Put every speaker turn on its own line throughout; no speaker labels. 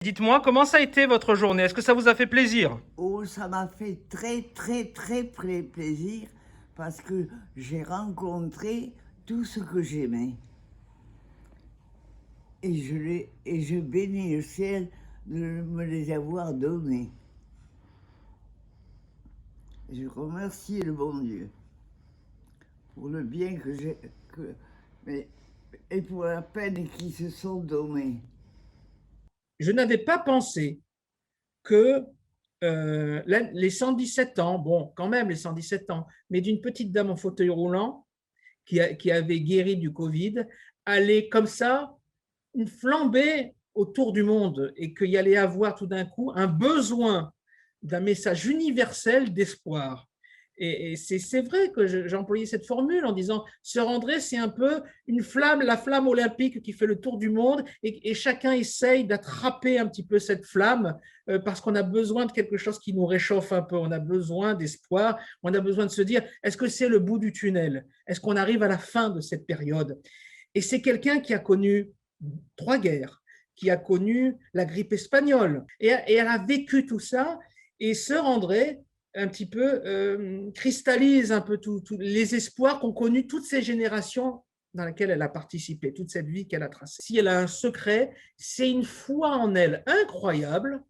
Dites-moi, comment ça a été votre journée? Est-ce que ça vous a fait plaisir?
Oh, ça m'a fait très, très, très plaisir parce que j'ai rencontré tout ce que j'aimais. Et je bénis le ciel de me les avoir donnés. Je remercie le bon Dieu pour le bien que j'ai, mais, et pour la peine qu'ils se sont donnés.
Je n'avais pas pensé que les 117 ans, bon, quand même les 117 ans, mais d'une petite dame en fauteuil roulant qui avait guéri du Covid, allait comme ça une flambée autour du monde et qu'il y allait avoir tout d'un coup un besoin d'un message universel d'espoir. Et c'est vrai que j'ai employé cette formule en disant Sœur André, c'est un peu une flamme, la flamme olympique qui fait le tour du monde et chacun essaye d'attraper un petit peu cette flamme parce qu'on a besoin de quelque chose qui nous réchauffe un peu. On a besoin d'espoir, on a besoin de se dire est-ce que c'est le bout du tunnel? Est-ce qu'on arrive à la fin de cette période? Et c'est quelqu'un qui a connu 3 guerres, qui a connu la grippe espagnole. Et elle a vécu tout ça. Et Sœur André, un petit peu, cristallise un peu tous les espoirs qu'ont connus toutes ces générations dans lesquelles elle a participé, toute cette vie qu'elle a tracée. Si elle a un secret, c'est une foi en elle incroyable,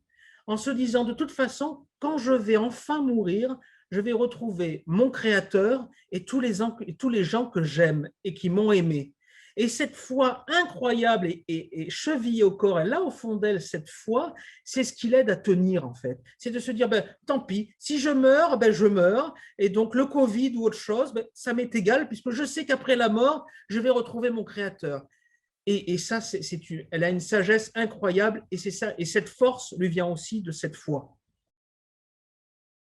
en se disant de toute façon, quand je vais enfin mourir, je vais retrouver mon Créateur et tous les gens que j'aime et qui m'ont aimé. Et cette foi incroyable et chevillée au corps, elle a au fond d'elle cette foi, c'est ce qui l'aide à tenir en fait. C'est de se dire, ben, tant pis, si je meurs, ben, je meurs. Et donc le Covid ou autre chose, ben, ça m'est égal puisque je sais qu'après la mort, je vais retrouver mon Créateur. Et ça, elle a une sagesse incroyable et c'est ça. Et cette force lui vient aussi de cette foi.